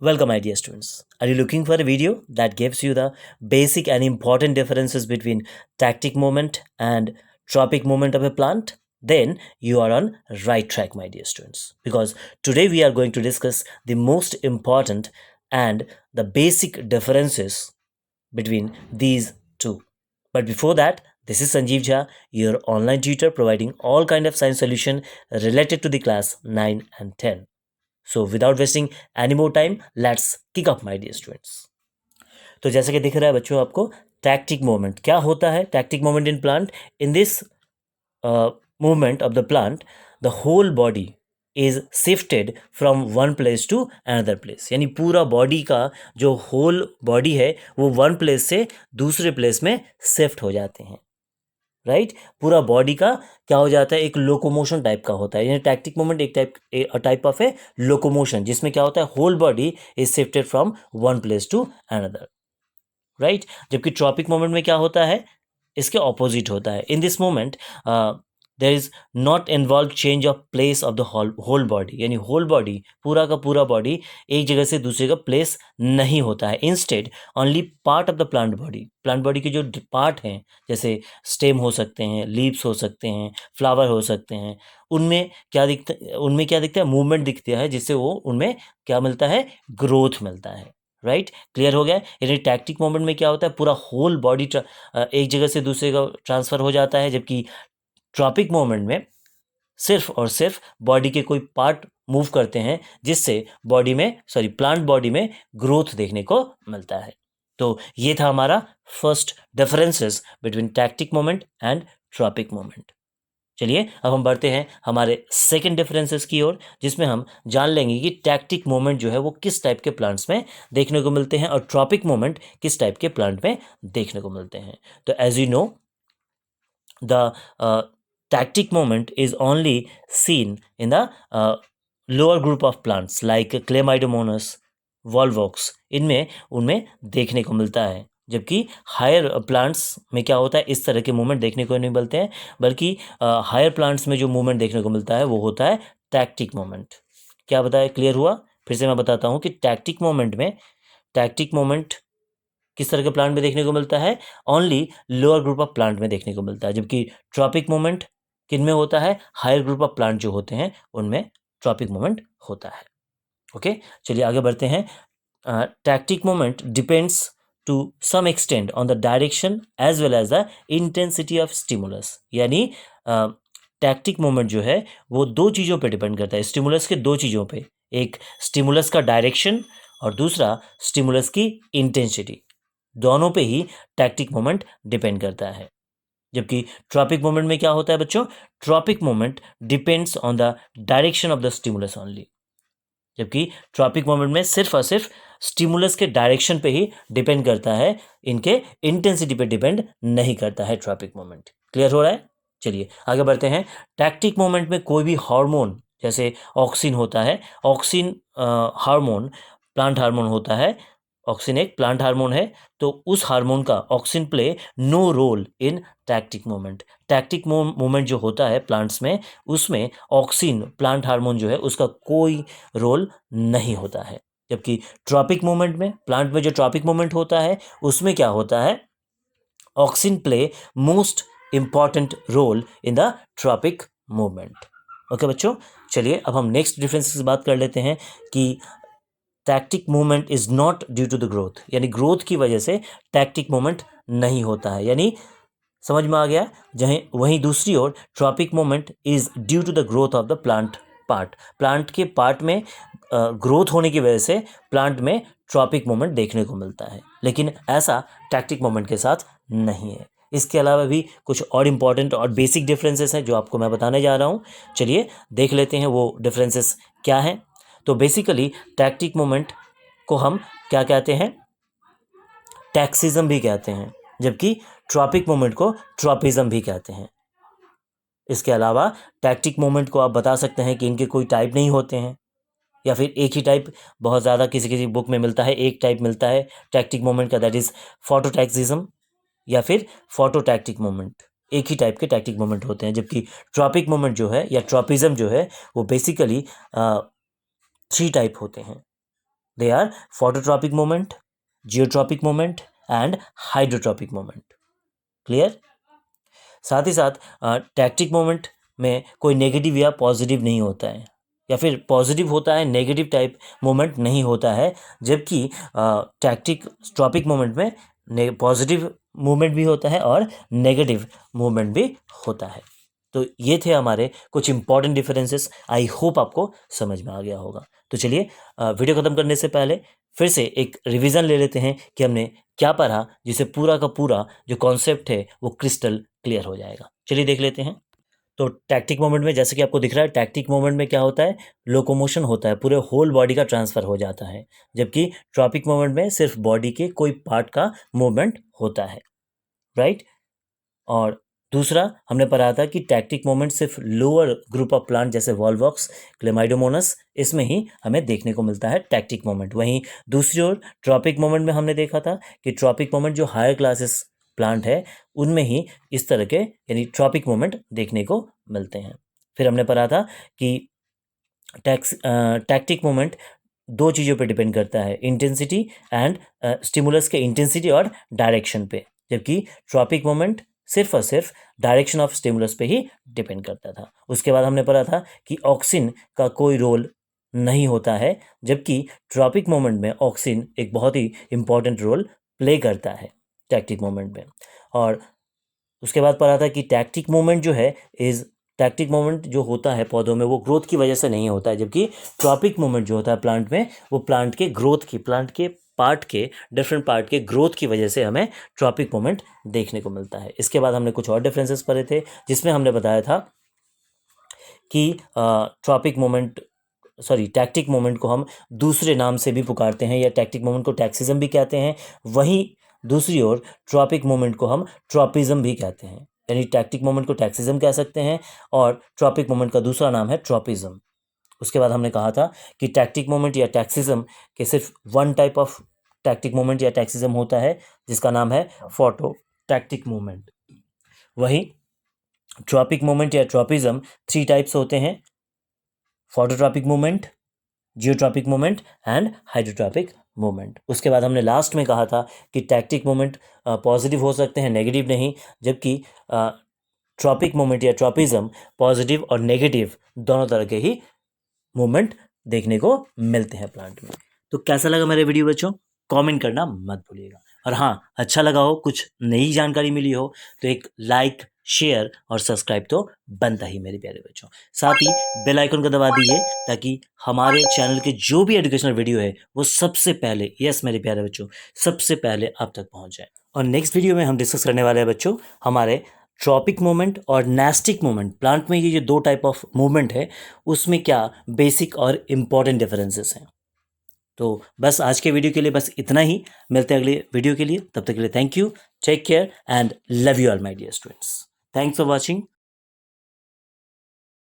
Welcome, my dear students. Are you looking for a video that gives you the basic and important differences between tactic movement and tropic movement of a plant? Then you are on right track, my dear students. Because today we are going to discuss the most important and the basic differences between these two. But before that, this is Sanjeev Jha, your online tutor providing all kind of science solution related to the class 9 and 10. So without wasting any more time let's kick up my dear students. तो जैसे कि दिख रहा है बच्चों आपको tactic movement क्या होता है। Tactic movement in plant, in this movement of the plant the whole body is shifted from one place to another place, यानी पूरा बॉडी का जो होल बॉडी है वो वन प्लेस से दूसरे प्लेस में शिफ्ट हो जाते हैं। राइट पूरा बॉडी का क्या हो जाता है, एक लोकोमोशन टाइप का होता है। यानी टैक्टिक मूवमेंट एक टाइप ऑफ ए लोकोमोशन जिसमें क्या होता है, whole body is shifted from one place to another. Right जबकि ट्रॉपिक मूवमेंट में क्या होता है, इसके ऑपोजिट होता है। In this moment there is not involve change of place of the whole body, यानी होल बॉडी पूरा का पूरा बॉडी एक जगह से दूसरे का प्लेस नहीं होता है। Instead only part of the plant body के जो पार्ट हैं, जैसे स्टेम हो सकते हैं, लीव्स हो सकते हैं, फ्लावर हो सकते हैं, उनमें क्या दिखता है, मूवमेंट दिखती है, जिससे वो उनमें क्या मिलता है, ग्रोथ मिलता है। राइट क्लियर हो गया। यानी टैक्टिक मूवमेंट में क्या होता है, पूरा होल बॉडी एक जगह से दूसरे का ट्रांसफर हो जाता है, जबकि ट्रॉपिक मूवमेंट में सिर्फ और सिर्फ बॉडी के कोई पार्ट मूव करते हैं, जिससे प्लांट बॉडी में ग्रोथ देखने को मिलता है। तो ये था हमारा first differences between tactic movement and tropic movement. चलिए अब हम बढ़ते हैं हमारे सेकंड डिफरेंसेस की ओर, जिसमें हम जान लेंगे कि टैक्टिक मूवमेंट जो है वो किस टाइप के प्लांट्स में देखने को मिलते हैं और ट्रॉपिक मूवमेंट किस टाइप के प्लांट में देखने को मिलते हैं। तो as you know the tactic movement is only seen in the lower group of plants like Chlamydomonas, Volvox, उनमें देखने को मिलता है। जबकि हायर प्लांट्स में क्या होता है, इस तरह के मूवमेंट देखने को नहीं मिलते हैं, बल्कि हायर प्लांट्स में जो मूवमेंट देखने को मिलता है वो होता है टैक्टिक मूवमेंट। क्या बताया, क्लियर हुआ? फिर से मैं बताता हूँ कि टैक्टिक मूवमेंट किस तरह के प्लांट में देखने को मिलता है, only lower group of plant में देखने को मिलता है। जबकि ट्रॉपिक मूवमेंट किन में होता है, हायर ग्रुप ऑफ प्लांट जो होते हैं उनमें ट्रॉपिक मूवमेंट होता है। ओके चलिए आगे बढ़ते हैं। Tactic movement depends to some extent on the direction as well as the intensity of stimulus. यानी टैक्टिक मूवमेंट जो है वो दो चीज़ों पे डिपेंड करता है, स्टिमुलस के दो चीज़ों पे, एक स्टिमुलस का डायरेक्शन और दूसरा स्टिमुलस की इंटेंसिटी। दोनों पे ही टैक्टिक मूवमेंट डिपेंड करता है। जबकि ट्रॉपिक मूवमेंट में क्या होता है बच्चों, tropic movement depends on the direction of the stimulus only. जबकि ट्रॉपिक मूवमेंट में सिर्फ और सिर्फ स्टिमुलस के डायरेक्शन पे ही डिपेंड करता है, इनके इंटेंसिटी पे डिपेंड नहीं करता है ट्रॉपिक मूवमेंट। क्लियर हो रहा है? चलिए आगे बढ़ते हैं। टैक्टिक मूवमेंट में कोई भी हार्मोन, जैसे ऑक्सिन होता है, ऑक्सिन हार्मोन प्लांट हार्मोन होता है, ऑक्सिन एक प्लांट हार्मोन है, तो उस हार्मोन का auxin play no role in tactic movement. Tactic movement जो होता है प्लांट्स में, उसमें ऑक्सिन प्लांट हार्मोन जो है उसका कोई रोल नहीं होता है। जबकि ट्रॉपिक मूवमेंट में, प्लांट में जो ट्रॉपिक मूवमेंट होता है उसमें क्या होता है, auxin play most important role in the tropic movement. Okay बच्चों, चलिए अब हम नेक्स्ट डिफरेंस की बात कर लेते हैं कि tactic movement is not due to the growth, यानी ग्रोथ की वजह से टैक्टिक मूवमेंट नहीं होता है। यानी समझ में आ गया? वहीं दूसरी ओर tropic movement is due to the growth of the plant के पार्ट में ग्रोथ होने की वजह से प्लांट में ट्रॉपिक मूवमेंट देखने को मिलता है, लेकिन ऐसा टैक्टिक मूवमेंट के साथ नहीं है। इसके अलावा भी कुछ और इम्पॉर्टेंट और बेसिक डिफरेंसेस हैं जो आपको मैं बताने जा रहा हूँ। चलिए देख लेते हैं वो डिफरेंसेस क्या हैं। तो बेसिकली टैक्टिक मूवमेंट को हम क्या कहते हैं, टैक्सिज्म भी कहते हैं, जबकि ट्रॉपिक मूवमेंट को ट्रॉपिज्म भी कहते हैं। इसके अलावा टैक्टिक मूवमेंट को आप बता सकते हैं कि इनके कोई टाइप नहीं होते हैं, या फिर एक ही टाइप बहुत ज़्यादा किसी किसी बुक में मिलता है, एक टाइप मिलता है टैक्टिक मूवमेंट का, दैट इज़ फोटोटैक्सिज्म या फिर फोटोटैक्टिक मूवमेंट। एक ही टाइप के टैक्टिक मूवमेंट होते हैं। जबकि ट्रॉपिक मूवमेंट जो है या ट्रॉपिज्म जो है वो बेसिकली 3 टाइप होते हैं। They are phototropic moment, geotropic moment and hydrotropic moment. Clear? साथ ही साथ टैक्टिक मोमेंट में कोई नेगेटिव या पॉजिटिव नहीं होता है, या फिर पॉजिटिव होता है, नेगेटिव टाइप मोमेंट नहीं होता है, जबकि टैक्टिक ट्रॉपिक मोमेंट में पॉजिटिव मूवमेंट भी होता है और नेगेटिव मूवमेंट भी होता है। तो ये थे हमारे कुछ इंपॉर्टेंट डिफरेंसेस। आई होप आपको समझ में आ गया होगा। तो चलिए वीडियो ख़त्म करने से पहले फिर से एक रिवीजन ले लेते हैं कि हमने क्या पढ़ा, जिससे पूरा का पूरा जो कॉन्सेप्ट है वो क्रिस्टल क्लियर हो जाएगा। चलिए देख लेते हैं। तो टैक्टिक मोमेंट में जैसे कि आपको दिख रहा है, टैक्टिक मोमेंट में क्या होता है, लोकोमोशन होता है, पूरे होल बॉडी का ट्रांसफर हो जाता है, जबकि ट्रॉपिक मोमेंट में सिर्फ बॉडी के कोई पार्ट का मूवमेंट होता है, राइट। और दूसरा हमने पढ़ा था कि टैक्टिक मोमेंट सिर्फ लोअर ग्रुप ऑफ प्लांट जैसे वॉल्वॉक्स, क्लेमाइडोमोनस, इसमें ही हमें देखने को मिलता है टैक्टिक मोमेंट। वहीं दूसरी ओर ट्रॉपिक मोमेंट में हमने देखा था कि ट्रॉपिक मोमेंट जो हायर क्लासेस प्लांट है उनमें ही इस तरह के यानी ट्रॉपिक मोमेंट देखने को मिलते हैं। फिर हमने पढ़ा था कि टैक्टिक मोमेंट दो चीज़ों पे डिपेंड करता है, इंटेंसिटी एंड स्टिमुलस के इंटेंसिटी और डायरेक्शन पे, जबकि ट्रॉपिक मोमेंट सिर्फ और सिर्फ डायरेक्शन ऑफ स्टिमुलस पे ही डिपेंड करता था। उसके बाद हमने पढ़ा था कि ऑक्सिन का कोई रोल नहीं होता है, जबकि ट्रॉपिक मोमेंट में ऑक्सिन एक बहुत ही इंपॉर्टेंट रोल प्ले करता है टैक्टिक मोमेंट में। और उसके बाद पढ़ा था कि टैक्टिक मोमेंट जो है टैक्टिक मोमेंट जो होता है पौधों में वो ग्रोथ की वजह से नहीं होता है, जबकि ट्रॉपिक मोमेंट जो होता है प्लांट में वो प्लांट के ग्रोथ की, प्लांट के पार्ट के, डिफरेंट पार्ट के ग्रोथ की वजह से हमें ट्रॉपिक मोमेंट देखने को मिलता है। इसके बाद हमने कुछ और डिफरेंसेस पढ़े थे, जिसमें हमने बताया था कि टैक्टिक मोमेंट को हम दूसरे नाम से भी पुकारते हैं, या टैक्टिक मोमेंट को टैक्सिज्म भी कहते हैं। वहीं दूसरी ओर ट्रॉपिक मोमेंट को हम ट्रॉपिज्म भी कहते हैं, यानी टैक्टिक मोमेंट को टैक्सिज्म कह सकते हैं और ट्रॉपिक मोमेंट का दूसरा नाम है ट्रॉपिज्म। उसके बाद हमने कहा था कि टैक्टिक मोमेंट या टैक्सिज्म के सिर्फ one type of tactic moment या टैक्सिज्म होता है, जिसका नाम है फोटो टैक्टिक मोमेंट। वहीं ट्रॉपिक मोमेंट या ट्रॉपिज्म 3 टाइप्स होते हैं, phototropic moment, geotropic moment and hydrotropic moment. उसके बाद हमने लास्ट में कहा था कि टैक्टिक मोमेंट पॉजिटिव हो सकते हैं, नेगेटिव नहीं, जबकि ट्रॉपिक मोमेंट या ट्रॉपिज्म पॉजिटिव और नेगेटिव दोनों तरह के ही मोमेंट देखने को मिलते हैं प्लांट में। तो कैसा लगा मेरे वीडियो बच्चों, कमेंट करना मत भूलिएगा। और हाँ, अच्छा लगा हो, कुछ नई जानकारी मिली हो, तो एक लाइक, शेयर और सब्सक्राइब तो बनता ही मेरे प्यारे बच्चों। साथ ही बेल आइकन को दबा दीजिए ताकि हमारे चैनल के जो भी एजुकेशनल वीडियो है वो सबसे पहले, यस मेरे प्यारे बच्चों, सबसे पहले आप तक पहुंच जाए। और नेक्स्ट वीडियो में हम डिस्कस करने वाले हैं बच्चों हमारे ट्रॉपिक मोमेंट और नेस्टिक मोमेंट। प्लांट में ये जो 2 टाइप ऑफ मूवमेंट है उसमें क्या बेसिक और इम्पॉर्टेंट डिफरेंसेस हैं। तो बस आज के वीडियो के लिए बस इतना ही, मिलते हैं अगले वीडियो के लिए, तब तक के लिए thank you, take care and love you all my dear students. Thanks for watching.